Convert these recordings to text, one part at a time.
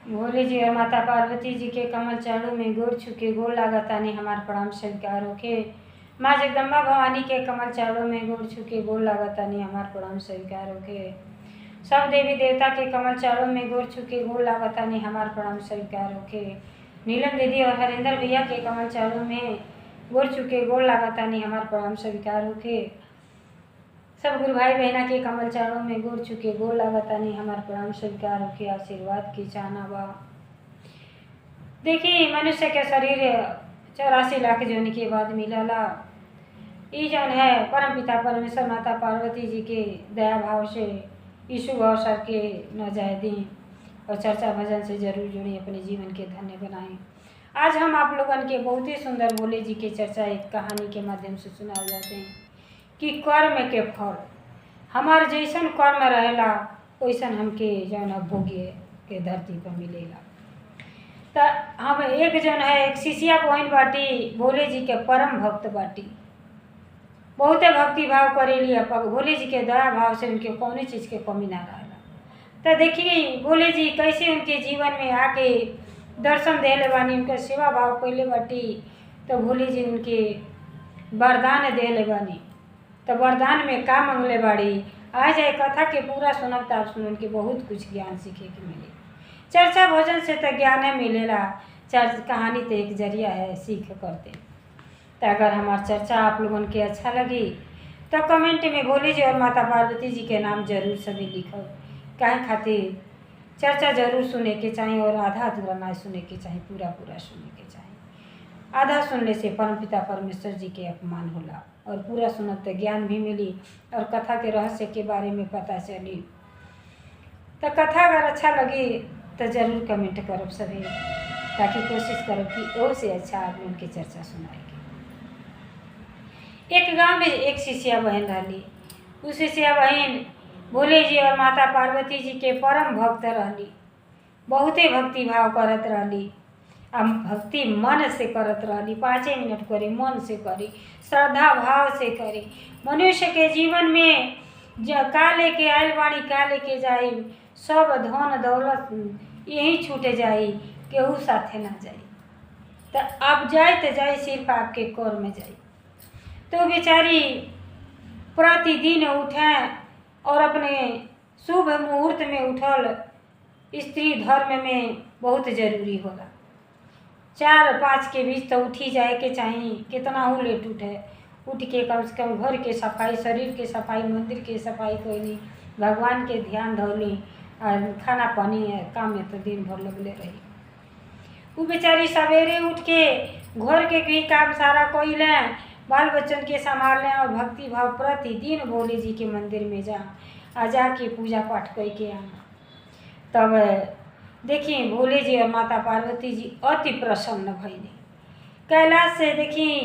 भोले जी और माता पार्वती जी के कमल चरणों में गोर छुके गोर लागतानी हमार प्रणाम स्वीकार होके। माँ जगदम्बा भवानी के कमल चरणों में गोर छुके गोर लागतानी हमार प्रणाम स्वीकार होके। सब देवी देवता के कमल चरणों में गोर छुके गोर लागतानी हमार प्रणाम स्वीकार होके। नीलम दीदी और हरिंदर भैया के कमल चरणों में गोर छुके गोर लागतानी हमार प्रणाम स्वीकार होके। सब गुरु भाई बहना के कमल चरणों में गोर चुके गोर लागतानी हमार प्रणाम स्वीकार होके। आशीर्वाद की चाहना बा। देखिए मनुष्य के शरीर 84 लाख जोनि के बाद मिलला। ई जौन है परम पिता परमेश्वर माता पार्वती जी के दया भाव से यीशु अवसर के न जाए दें और चर्चा भजन से जरूर जुड़ी अपने जीवन के धन्य बनाएं। आज हम आप लोगन के बहुत ही सुंदर भोले जी की चर्चा एक कहानी के माध्यम से सुनाए जाते हैं कि कर्म के फल हमार जैसन कर्म रहेला वैसन हमके जौन भोगे के धरती पर मिलेला। तो हम एक जौन है एक शिष्या बहन बाटी भोले जी के परम भक्त बाटी। बहुते भक्ति भाव करेली भोले जी के दया भाव से उनके कौन चीज़ के कमी ना रहेला। तो देखिए भोले जी कैसे उनके जीवन में आके दर्शन देले बानी, उनका सेवा भाव कैले बाटी। तो भोले जी उनके वरदान देले बानी। तो वरदान में का मंगले बाड़ी आज है कथा के पूरा सुनब तो आप सुन के बहुत कुछ ज्ञान सीखे के मिले। चर्चा भोजन से तो ज्ञान मिलेला, कहानी तो एक जरिया है सीख करते। तो अगर हमार चर्चा आप लोगन के अच्छा लगी तो कमेंट में भोले जी और माता पार्वती जी के नाम जरूर सभी लिखो। काहे खातिर चर्चा जरूर सुने के चाहिए और आधा अधूरा ना सुने के चाहिए, पूरा पूरा सुने के चाहिए। आधा सुनने से परमपिता परमेश्वर जी के अपमान होला और पूरा सुनब तो ज्ञान भी मिली और कथा के रहस्य के बारे में पता चली। तो कथा अगर अच्छा लगी तो ज़रूर कमेंट करब सभी, ताकि कोशिश करब कि और से अच्छा आदमी उनकी चर्चा सुनाएगी। एक गांव में एक शिष्या बहन रही। उस शिष्या बहन भोले जी और माता पार्वती जी के परम भक्त रहली। बहुते भक्ति भाव करत रहली। भक्ति मन से करत रहली, 5 मिनट करी, मन से करी, श्रद्धा भाव से करी। मनुष्य के जीवन में का लेके आयल बाणी का लेके जाई, सब धन दौलत यही छूटे जाई, केहू साथे ना जाई। तो आप जाए तो जाए सिर्फ आपके कर में जाई। तो बेचारी प्रतिदिन उठें और अपने शुभ मुहूर्त में उठल स्त्री धर्म में बहुत जरूरी होला। 4-5 के बीच तो उठी जाए के चाहिए, कितना हो लेट उठे। उठ के कम से कम घर के सफाई, शरीर के सफाई, मंदिर के सफाई कैली, भगवान के ध्यान धौली और खाना पानी काम में तो दिन भर लगले रही। वो बेचारी सवेरे उठ के घर के भी काम सारा कैलें, बाल बच्चन के संभाल लें और भक्ति भाव प्रतिदिन भोले जी के मंदिर में जाके पूजा पाठ करके आना। तब देखिए भोले जी और माता पार्वती जी अति प्रसन्न भइले। कैलाश से देखिए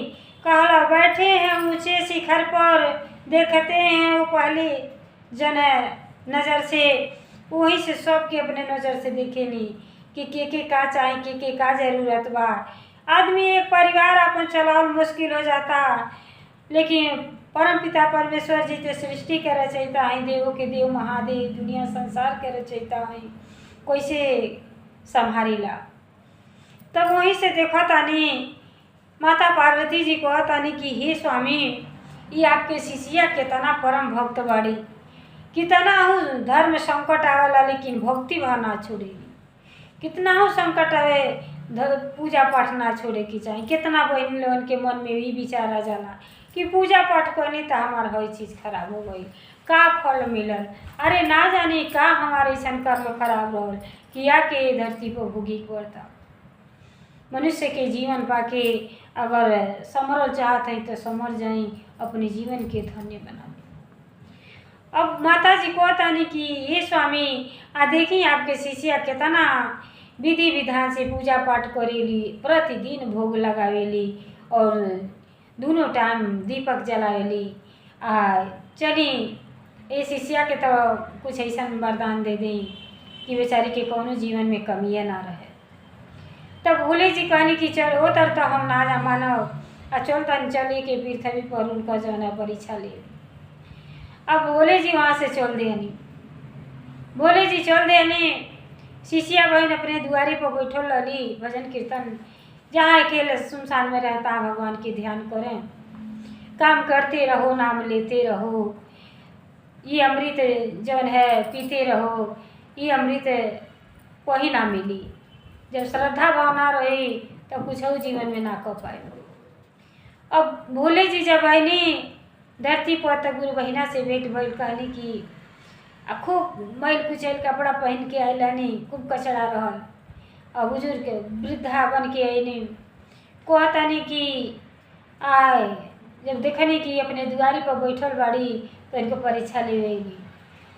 कहला बैठे हैं ऊंचे शिखर पर, देखते हैं वो पहले जन नज़र से, वहीं से सबके अपने नज़र से देखेनी कि के का चाहिए, के का ज़रूरत बा। आदमी एक परिवार अपन चलावल मुश्किल हो जाता, लेकिन परम पिता परमेश्वर जी तो सृष्टि के रचयिता हैं, देवों के देव महादेव, दुनिया संसार के रचयिता हैं, कैसे संभारीला। तब वहीं से देखा तानी माता पार्वती जी कहतानी कि हे स्वामी, ये आपके शिष्या कितना परम भक्त बाड़ी, कितना हो धर्म संकट आवेला लेकिन भक्ति भाव ना छोड़ेगी, कितना हो संकट आवे पूजा पाठ ना छोड़े की चाहिए। कितना बहन लोगन के मन में भी विचार आ जाला कि पूजा पाठ करनी तो हमार हर चीज़ खराब हो गई, का फल मिलल, अरे ना जाने का हमारे ऐसा कर्म खराब रहल कि आके धरती पर भोगी पड़ता। मनुष्य के जीवन पाके अगर समरल चाहत है तो समर जाई, अपने जीवन के धन्य बना। अब माता जी कहतानी कि ये स्वामी देखिए आपके शिष्या कितना विधि विधान से पूजा पाठ करेली, प्रतिदिन भोग लगावेली और दोनों टाइम दीपक जलावेली। चली ये शिष्या के तो कुछ ऐसा वरदान दे दें कि बेचारी के कोनो जीवन में कमियाँ ना रहे। तब भोले जी कहनी कि चल वो तर तो हम ना मानव, चल तन चले के पृथ्वी पर उनका जो है परीक्षा ले। अब भोले जी वहाँ से चल देनी, भोले जी चल देनी। शिष्या बहन अपने दुआरे पर बैठल रहली भजन कीर्तन, जहाँ अकेले सुनसान में रहता है भगवान की ध्यान करें, काम करते रहो, नाम लेते रहो, ये अमृत जौन है पीते रहो, ये अमृत कोई ना मिली। जब श्रद्धा भावना रही तो कुछ हो जीवन में ना कर पाए। अब भोले जी जब आईनी धरती पर तो गुरु बहिना से भेंट भइल, कहली कि खूब मैल कुचैल कपड़ा पहन के आइलानी, खूब कचड़ा रहल, और बुजुर्ग वृद्धा बन के आईनी, कहतानी कि आए जब देखनी कि अपने दुआरी पर बैठल बाड़ी तो इनको परीक्षा लेवेगी।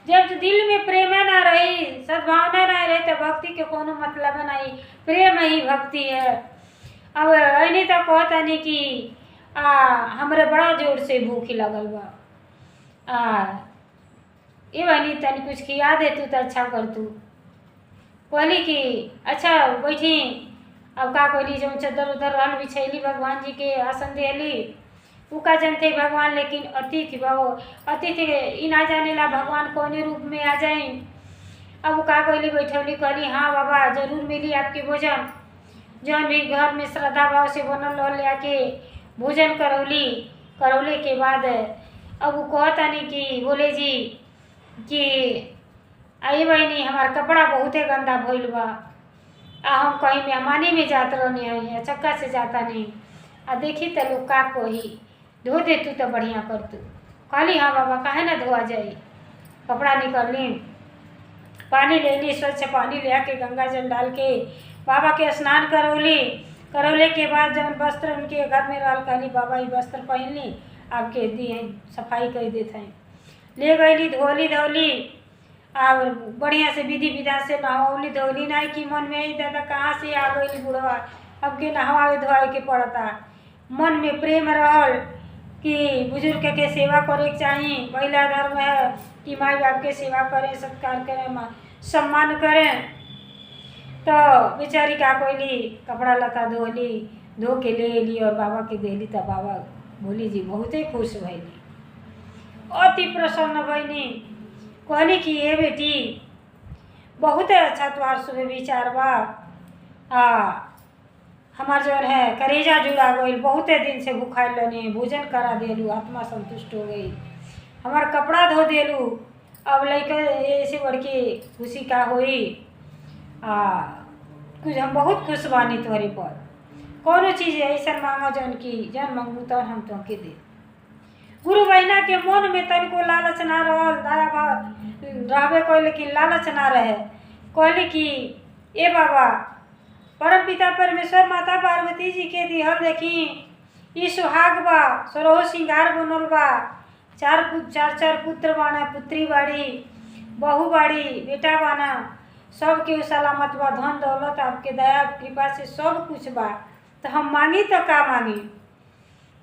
जब दिल में प्रेम ना रही, सद्भावना ना रही तो भक्ति के कोनो मतलब नहीं, प्रेम ही भक्ति है। अब ऐनी तो कहतानी कि हमरे बड़ा जोर से भूख लगल बा, ये बनी तनी कुछ खिया दे तू तो अच्छा कर तू। कहली कि अच्छा बैठी। अब का कहली, जब चद्दर उधर रहल बिछैली, भगवान जी के आसन देली, उ का जानते भगवान, लेकिन अतिथि भाव अतिथि ई ना जानेला भगवान कौने रूप में आ जाए। अब वो का कहली, बैठौली, कहली हाँ बाबा जरूर मिली आपके भोजन, जौन भी घर में श्रद्धा भाव से बनल रह ले आके भोजन करौली। करौले के बाद अब वो कहतानी कि बोले जी कि आई बहनी हमार कपड़ा बहुते गंदा भइल बा, हम कहीं मेहमानी में जात रहनी है, चक्का से जाता नहीं, देखी तो लोग का कही, धो दे तू तो बढ़िया कर तू। कहली हाँ बाबा काहे ना धोआ जाई। कपड़ा निकल ली, पानी ले ली, स्वच्छ पानी ले आके गंगा जल डाल के बाबा के स्नान करौली। करौले के बाद जब वस्त्र उनके घर में रहल, कहली बाबा ये वस्त्र पहन ली, आपके दिए सफाई कर देते हैं। ले गईली, धोली धोली और बढ़िया से विधि विधान से नहौली धोली, नहीं कि मन में ही दादा कहाँ से आ गई बुढ़वा, अब के नहवाए धोए के पड़ता। मन में प्रेम रहल कि बुजुर्ग के सेवा करे के चाहिए, पहला धर्म है कि माँ बाप के सेवा करें, सत्कार करें, सम्मान करें। तो बेचारी का कोयली कपड़ा लता धोली, धो के ले ली और बाबा के देली। तो बाबा भोली जी बहुते खुश भैली, अति प्रसन्न भैनी। कहली कि ये बेटी बहुत अच्छा तुम्हार शुभ विचार बा, हमार जौन है करेजा जुड़ा गई, बहुते दिन से भूखाइल रहनी, भोजन करा देलू, आत्मा संतुष्ट हो गई, हमार कपड़ा धो देलू, अब लइका ऐसे बढ़ के खुशी का होई। कुछ हम बहुत खुश बानी तोहरे पर, कोनो चीज़ ऐसा मांगा जौन की जौन मांगू तो हम तुमके दे। गुरु बहिना के मन में तनिको लालच ना रहल, दया भाव रहबे कोई, लेकिन लालच ना रहे। कहली कि ए बाबा परम पिता परमेश्वर माता पार्वती जी के दिहल देखी ई सुहाग बा, सोरहो श्रृंगार बनल बा, चार पुत्र बाना, पुत्री बाड़ी, बहू बाड़ी, बेटा बाना, सब के सलामत बा, धन दौलत आपके दया कृपा से सब कुछ बा, तो हम मांगी तो का मांगी।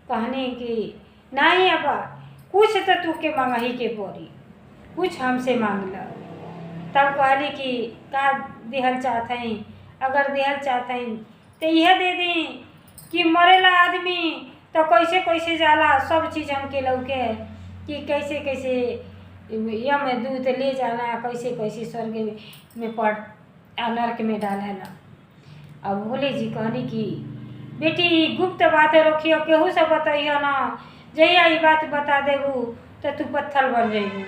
कहने कि नहीं अबा कुछ तो तू के मांगा ही के पड़ी, कुछ हमसे मांग ला। तब कहली कि का दिहल चाहत हैं, अगर दिहल चाहत हैं तो यह दे दी कि मरेला आदमी तो कैसे कैसे जाला, सब चीज़ हमके लौके कि कैसे कैसे यम दूत ले जाना, कैसे कैसे स्वर्ग में पड़ नरक में डालना। अब भोले जी कहनी कि बेटी गुप्त बातें रखियो, केहू से बताइयो ना, जहिया ये बात बता देबू तो तू पत्थर बन जाइबू।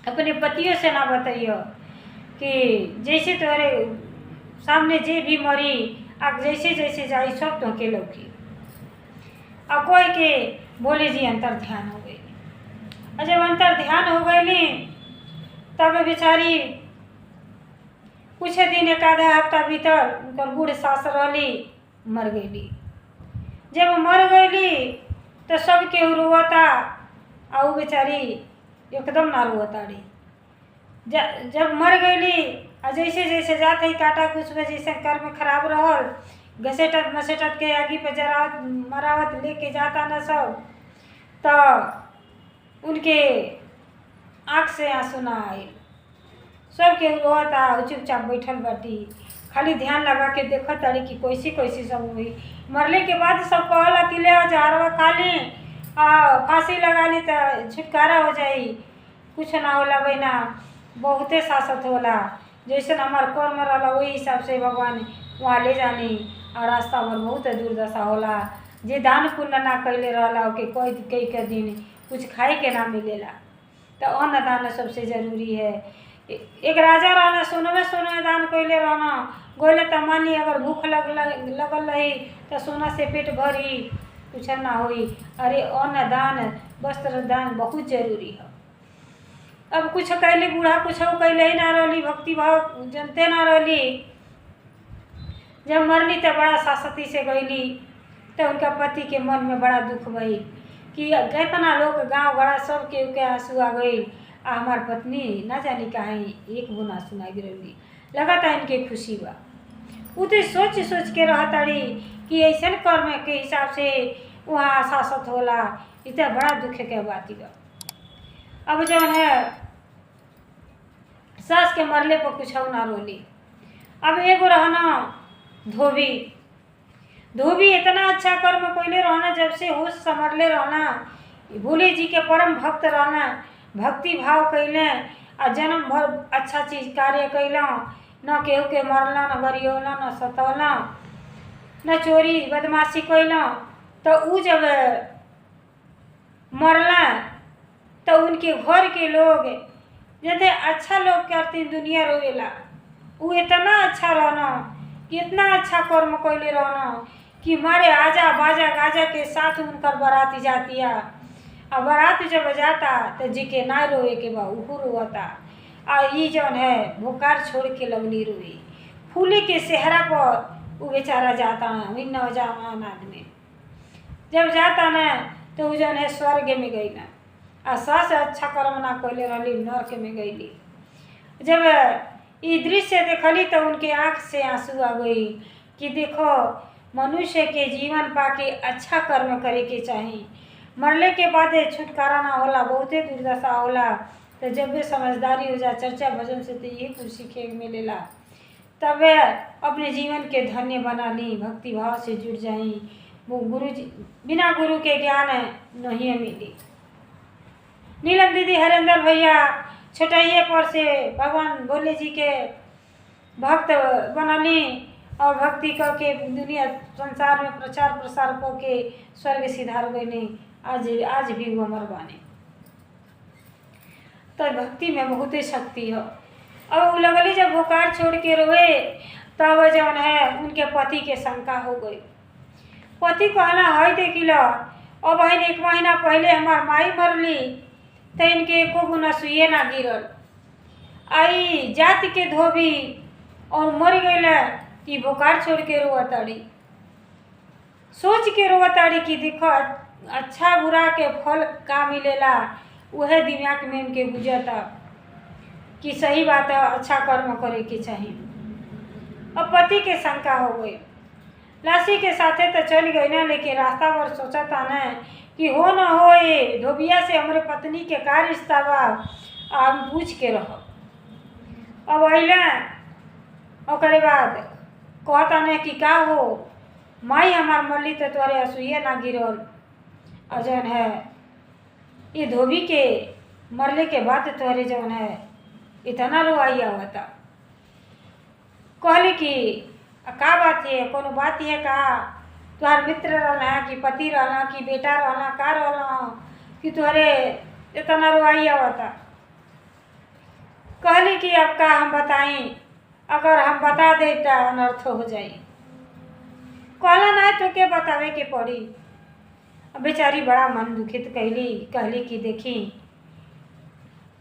अपने पतियों से ना बताइयो कि जैसे तुम्हारे सामने जे भी मरी अब जैसे जैसे जाई सब तो के लौकी। अब कोई के भोले जी अंतर ध्यान हो गई, और जब अंतर ध्यान हो गई तब बेचारी कुछ दिन एक आधा हफ्ता भीतर उनकर बूढ़ सास रही मर गई। जब मर गई तो सब के रोता, और बेचारी एकदम ना रोता रही। जब मर गई और जैसे जैसे जात है काटा कुछ में जैसे कर्म खराब रहल, घसेटत मसेटत के आगे पे जरावत मरावत लेके जाता न सब, तो उनके आँख से आंसू ना आए, सब के रोता, चुपचाप बैठल बाटी, खाली ध्यान लगा के देखत तारी कि कैसी कैसी सब हुई। मरले के बाद सब कहला कि ले जहरवा खा ली, फांसी लगा ली तो छुटकारा हो जाई। कुछ ना होला बहना, बहुते सासत होला, जैसे हमार कर्म रहा वही हिसाब से भगवान वहाँ ले जानी। और रास्ता भर बहुत दुर्दशा होला। जे दान पुण्य ना कैले रहला ओके कई के दिन कुछ खाए के ना मिलेला। तो अन्न दान सबसे जरूरी है। एक राजा रहना सोना दान कैले रहना गोले तो मानी अगर भूख लगल रही तो सोना से पेट भरी कुछ ना होई। अरे अन्न दान वस्त्र दान बहुत जरूरी है। अब कुछ कैली बूढ़ा कुछ कैले ही ना रही, भक्ति भाव जनते ना रही। जब मरली तो बड़ा सासती से गईली तो उनका पति के मन में बड़ा दुख भई कि कितना लोग गांव गड़ा सब के आंसू आ गई आ हमार पत्नी ना जानी कहाँ एक बुना सुना गिरली। लगा था इनके खुशी बा। वो तो सोच के रहा ताड़ी कि ऐसा कर्म के हिसाब से वहाँ शासत होला। इतना बड़ा दुख के बात बा। अब जो है सास के मरले पर कुछ ना रोली। अब एगो रहना धोबी इतना अच्छा कर्म कैले रहना, जब से होश संभरले रहना, भोले जी के परम भक्त रहना, भक्ति भाव कैले आ जन्म भर अच्छा चीज कार्य कैल। न केहू के मरला, न गरियौला, न सतौला, न चोरी बदमाशी कैल। तो उ जब मरला तो उनके घर के लोग जैसे अच्छा लोग करती दुनिया रोवेला। वो इतना अच्छा रहना कि इतना अच्छा कर्म कैले रहना कि मारे आजा बाजा गाजा के साथ उनकर बाराती जाती है। और बारात जब जाता तो जी के ना रोए के बा उहू रोता। आ ये जौन है भोकार छोड़ के लगनी रोई। फूले के सेहरा पर वो बेचारा जाता है। वही नौजवान आदमी जब जाता ना तो वो जौन है स्वर्ग में गई ना। आ सास अच्छा कर्म ना कैले रही नरक में गईली। जब ये दृश्य देखली तो उनके आँख से आंसू आ गई कि देखो मनुष्य के जीवन पाके अच्छा कर्म करे के चाहिए। मरले के बाद छुटकारा ना होला, बहुते दुर्दशा होला। तो जब भी समझदारी हो जाए चर्चा भजन से तो ये कुछ सीखे मिलेला। तब अपने जीवन के धन्य बना ली, भक्ति भाव से जुड़ जाई। वो गुरु जी बिना गुरु के ज्ञान नहीं मिली। नीलम दीदी हरेंद्र भैया छोटाइए पर से भगवान भोले जी के भक्त बनली और भक्ति करके दुनिया संसार में प्रचार प्रसार करके स्वर्ग सिधार गई। आज भी वो अमर बानी। तो भक्ति में बहुत शक्ति है। अब वो लगली जब भोकार छोड़ के रोए तब जौन है उनके पति के शंका हो गई। पति कहला है देखी लो अब बहन 1 महीना पहले हमार माई मरली तो इनके एको गुना सुइए ना गिरल। आई जाति के धोबी और मर गईला कि भोकार छोड़ के रोवताड़ी। सोच के रोवताड़ी कि देखो अच्छा बुरा के फल का मिलेला। वह दिमाग में उनके गुजरता कि सही बात है अच्छा कर्म करे के चाहिए। अब पति के शंका हो गई। लाशी के साथे तो चल गई ना, लेकिन रास्ता पर सोचा था ना कि हो न हो ये धोबिया से हमारे पत्नी के का रिश्ता बा हम पूछ के रहो। अब अला ओकरे बाद कहता ने कि का हो माई हमार मरली तो तोरे असुइए ना गिरल। और जौन है ये धोबी के मरले के बाद तोरे जौन है इतना रोआई आवता। कहले कि का बात है, कोनो बात है का? तुहार मित्र रहना कि पति रहना कि बेटा रहना का रहना कि तुहरे इतना रोआई आवता? कहली कि अब का हम बताई, अगर हम बता दे तो अनर्थ हो जाई। कहला ना तो के बतावे के पड़ी। बेचारी बड़ा मन दुखित कहली कि देखी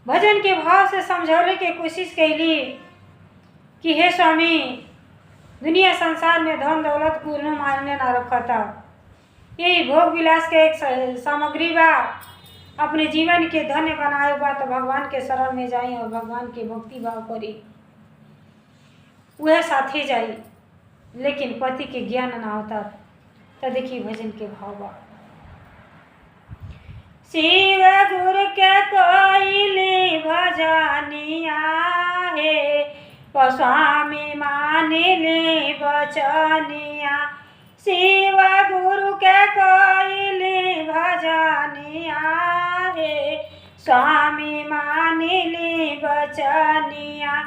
भजन के भाव से समझौले के कोशिश कैली कि हे स्वामी दुनिया संसार में धन दौलत कुल मायने ना रखता। यही भोग विलास के एक सामग्री बा। अपने जीवन के धन्य बनाए बा तो भगवान के शरण में जाई और भगवान के भक्ति भाव करी वह साथे जाई। लेकिन पति के ज्ञान ना होता। तो देखिए भजन के भाव बा। शिव गुरु के कोइली भजनिया है स्वामी मानिले बचनिया। शिव गुरु के कोइली भजनिया है स्वामी मानिले बचनिया।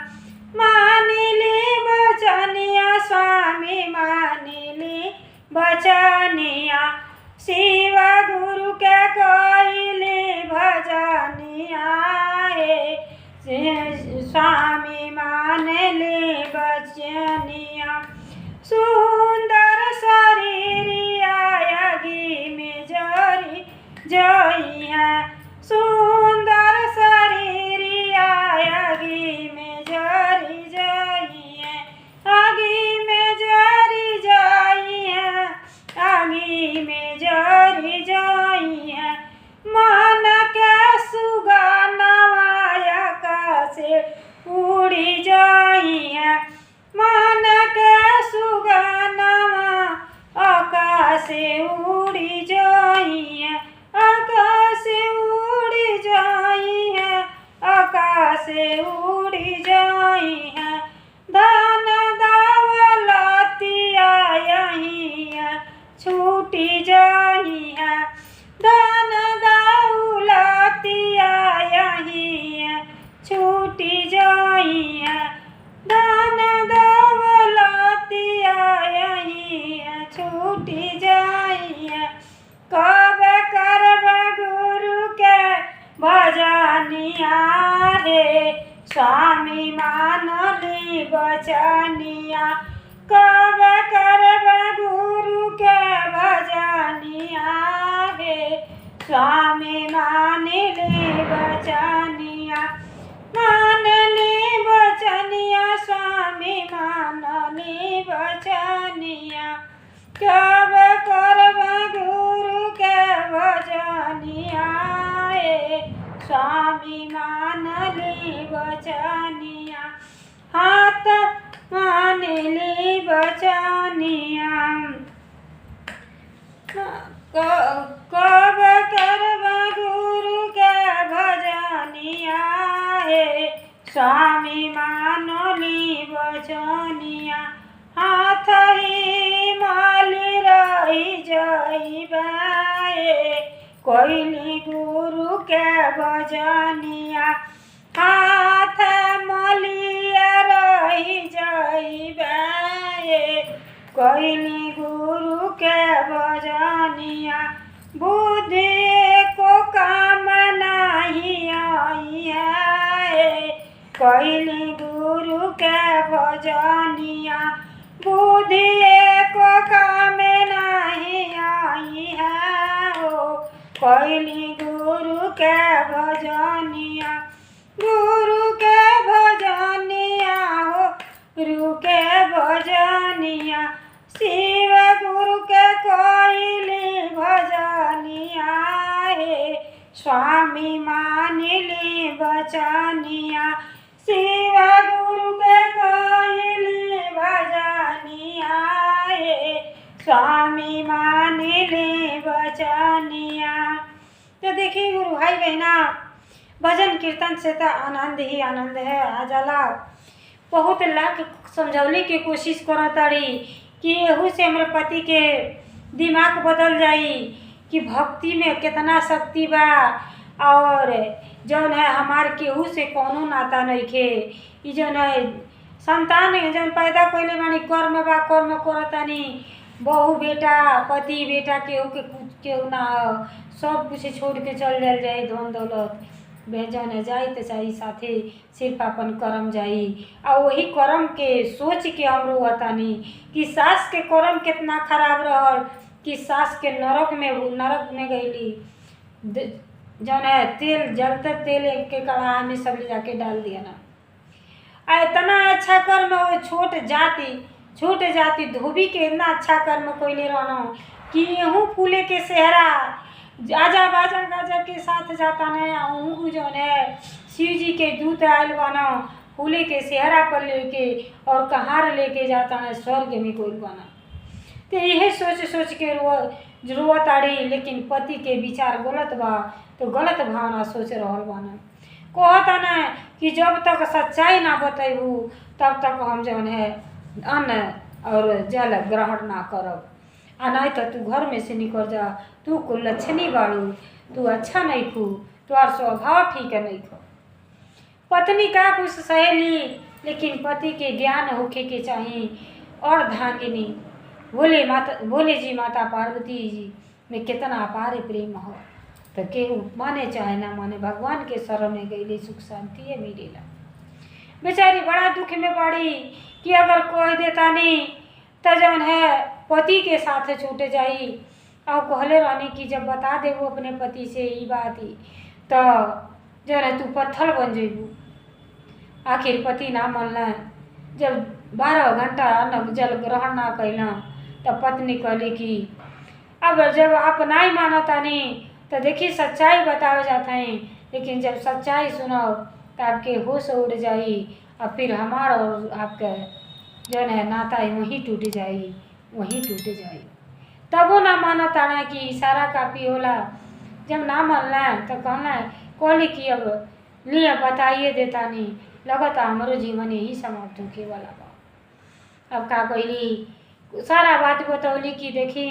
मानिली बचनिया स्वामी मानिली बचनिया शिव गुरु के कोइली भजनिया स्वामी मानिली बचनिया सुंदर शरीरिया यज्ञ में जरी जई है सुंदर शरीरिया यज्ञ में जरी जई है आगे में जरी जाई है आगे में जरी जाई है मन के सुगनवाया से उड़ी जाई है मन के सुगनवा आकाश उड़ी जाई है आकाश उड़ी जाई है आकाश उड़ी जाई है धन दौलतिया यही है छूटी जाई है धन दौलतिया यही है छूटी जाई है धन दौलतिया यही है छूटी जाई है कब करब गुरु के भजनिया हे स्वामी मानली बचनिया कब करब गुरु के भजनिया हे स्वामी मानली बचनिया मानली बचनिया स्वामी मानली बचनिया कब करब गुरु के भजनिया स्वामी मानली बचनिया हाथ मानली बचनिया कब करब गुरु के भजनिया स्वामी मानली बचनिया हाथ ही माली रही जइबे कोइली गुरु के भजनिया हाथ मलिया रही जइबे कोइली गुरु के भजनिया बुद्धि को काम नहीं आई है कोइली गुरु के भजनिया बुद्धि को काम नहीं आई है हो कोइली गुरु के भजनिया गुरु के भजनिया हो गुरु के भजनिया शिव गुरु के कोइली भजनिया हे स्वामी मानली बचनिया शिव गुरु के कोइली भजनिया हे स्वामी मानली बचनिया। तो देखिए गुरु भाई बहना भजन कीर्तन से तो आनंद ही आनंद है आ जाला बहुत लाख समझौले की कोशिश करा ताड़ी कि एहू से हमारे पति के दिमाग बदल जाई कि भक्ति में कितना शक्ति बा और जौन है हमार केहू से कोनो नाता नहीं खे ई जौन है संतान जौन पैदा कइले बानी कर्म बा कर्म करतानी बहू बेटा पति बेटा केहू के कुछ केहू ना सब कुछ छोड़ के चल जाए जाए धन दौलत भेजन है जाई तो चाहिए साथे सिर्फ अपन कर्म जाई और वही कर्म के सोच के हम रोतानी कि सास के कर्म कितना खराब रहल कि सास के नरक में गईली जौन है तेल जलते तेल के कढ़ाई में सब ले जाके डाल दिया ना आ इतना अच्छा कर्म वो छोट जाति धोबी के इतना अच्छा कर्म कोइले रहना कि यहूँ फूले के सेहरा आजा बाजा गाजा के साथ जाता नहीं जौन है शिव जी के दूत आयल बना फूले के सेहरा पर लेके और कहार लेके जाता है स्वर्ग में कोई बना तो यही सोच के रोवत आड़ी लेकिन पति के विचार गलत बा तो गलत भावना सोच रहल बाना कहता ना कि जब तक सच्चाई ना बतेबू तब तक हम जौन है अन्न और जल ग्रहण ना करब आ नहीं तो तू घर में से निकल जा तू को लक्षणी बाड़ू तू अच्छा नहीं खू तुम्हार स्वभाव ठीक है नहीं खो पत्नी का कुछ सहेली लेकिन पति के ज्ञान होखे के चाहिए और धांगिनी भोले जी माता पार्वती जी में कितना अपार प्रेम हो। तो केहू माने चाहे ना माने, भगवान के शरण में गईले सुख शांति है मिलेला। बेचारी बड़ा दुख में पड़ी कि अगर कह देता नहीं तो जौन है पति के साथ छूट जाई। और कहले रहनी कि जब बता दे वो अपने पति से ये बात ही तो जो है तू पत्थर बन जेबू। आखिर पति ना मनल। जब 12 घंटा अन्न जल ग्रहण ना कैला तब पत्नी कहली कि अब जब आप नहीं मानता नहीं तो देखिए सच्चाई बतावे जाता है, लेकिन जब सच्चाई सुनो तो आपके होश उड़ जाई और फिर हमारा और आपका जो है नाता है वहीं टूट जाई, वहीं टूट जाई। तब वो ना मानता ना कि इशारा काफ़ी होला। जब ना मानना तो कहना कहली कि अब लिए बताइए देता नहीं, लगता हमारो जीवन यही समाप्त होके वाला बा। अब का कहली सारा बात बतौली कि देखी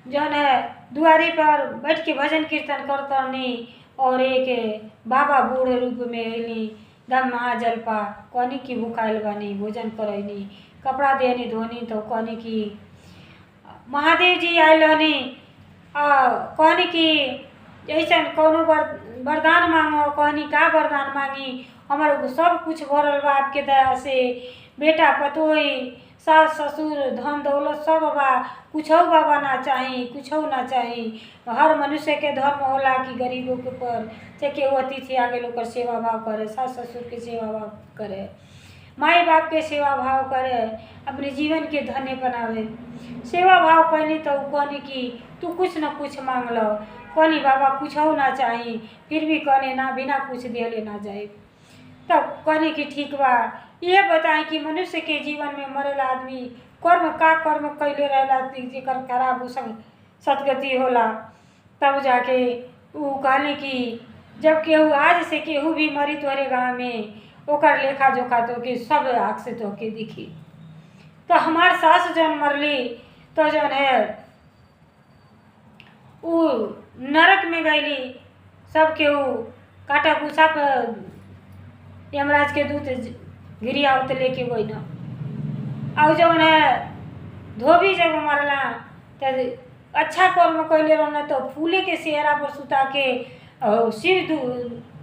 जौन है दुआरी पर बैठ के भजन कीर्तन करतनी और एक बाबा बूढ़ रूप में अली दम महा जलपा कहनी की भूखाइल बानी भोजन करैनी कपड़ा देनी धोनी तो कहनी की महादेव जी आयल हनी कहनी कि ऐसा कौनो वरदान मांगो। कहनी का वरदान मांगी, हमारे सब कुछ भरल बा आपके दया से, बेटा पतोही सास ससुर धन दौलत सब बा, कुछ बाबा ना चाही, कुछ ना चाही। हर मनुष्य के धर्म होला कि गरीबों के ऊपर से केहू अतिथि आगे लोग सेवा भाव करे, सास ससुर के सेवा भाव करे, माई बाप के सेवा भाव करे, अपने जीवन के धन्य बनावे। सेवा भाव कहनी तो कहनी कि तू कुछ न कुछ मांग लो। कहनी बाबा कुछ ना चाही, फिर भी कहने ना बिना कुछ दिले ना जाए। तब कहनी कि ठीक बा, ये बताएं कि मनुष्य के जीवन में मरेला आदमी कर्म का कर्म कैले रहेला जेकर खराब सदगति होला। तब जाके वो कहने कि जब केहू आज से केहू भी मरी तोहरे गाँव में ओकर लेखा जोखा तो के सब आँख से तो के दिखी। तो हमार सास जौन मरली तो जौन है वो नरक में गईली, सब केहू काटा कुछा पर यमराज के दूत गिरियावत लेके गई न। और जौन है धोबी जब मरला तो अच्छा कर्म कैले रहना तो फूले के सेहरा पर सुता के शिव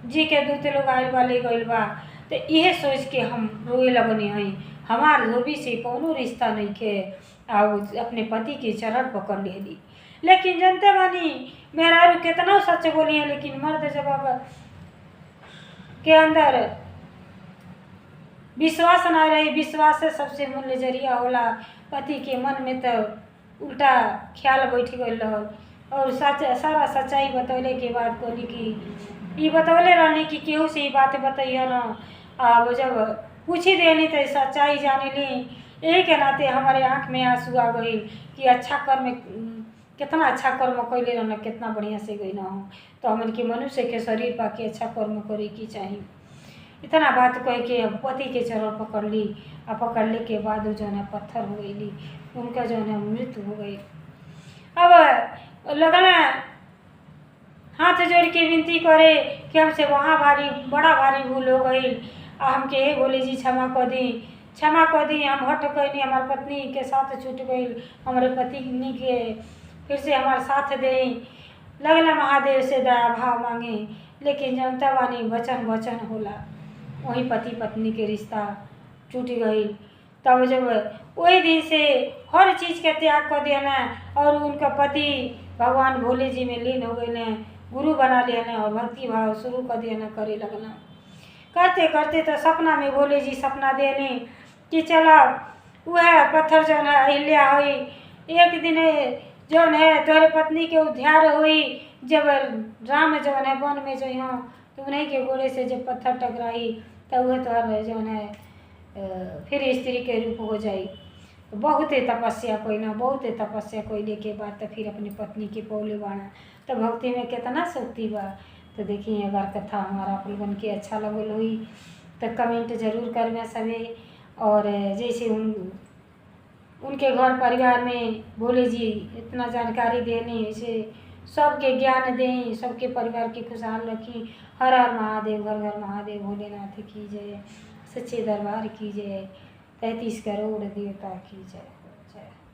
जी के दूत लोग आयल बा ले गइल बा। तो यह सोच के हम रोए लगने हैं, हमार धोबी से कोनो रिश्ता नहीं के और अपने पति के चरण पकड़ लेली। लेकिन जनते बानी मेरा कितना सच बोली है, लेकिन मर्द जब के अंदर विश्वास ना रही, विश्वास से सबसे मूल्य जरिया होला। पति के मन में तो उल्टा ख्याल बैठ गई रहल और सारा सच्चाई बतौले के बाद कहली कि ये बतौले रहनी कि केहू से ये बात बताइए ना। अब जब पूछ ही देनी तो सच्चाई जाने ली। यही के नाते हमारे आँख में आंसू आ गई कि अच्छा कर्म कितना अच्छा कर्म कैले रहना, कितना बढ़िया से गई ना हो। तो हमन के मनुष्य के शरीर पाके अच्छा कर्म करे की चाहिए। इतना बात कह के पति के चरण पकड़ ली और पकड़ने के बाद जो है पत्थर हो गई, उनका जो है मृत्यु हो गई। अब लगना हाथ जोड़ के विनती करे कि हमसे वहाँ बड़ा भारी भूल हो गई, हमके हे बोले जी क्षमा कर दी, हम हट गई, हमारे पत्नी के साथ छूट गई, हमारे पत्नी के फिर से हमारे साथ दे। लगना महादेव से दया भाव मांगे, लेकिन जनता वानी वचन होला, वही पति पत्नी के रिश्ता टूट गई। तब जब वही दिन से हर चीज़ के त्याग कर दिया और उनका पति भगवान भोले जी में लीन हो गए, गुरु बना लिया और भक्ति भाव शुरू कर दिया करे लगना। करते करते तो सपना में भोले जी सपना देने कि चला वह पत्थर जो है अहिल्या हुई। एक दिन जो है तोहरे पत्नी के उद्धार हुई, जब राम जो है वन में जो तो उन्हीं के गोले से जब पत्थर टकराई तब वह तोहर जो है फिर स्त्री के रूप हो जाई। तो बहुत तपस्या कोई ना, बहुत तपस्या कोयले के बाद तो फिर अपनी पत्नी के पौले बाना। तो भक्ति में कितना शक्ति बा। तो देखिए अगर कथा हमारा आप लोगन के अच्छा लगल हुई तो कमेंट जरूर करना सभी। और जैसे उनके घर परिवार में भोले जी इतना जानकारी देने, ऐसे सबके ज्ञान दें, सबके परिवार की खुशहाल रखी। हर हर महादेव, घर घर महादेव, भोलेनाथ की जय, सच्चे दरबार की जय, 33 करोड़ देवता की जय। जय।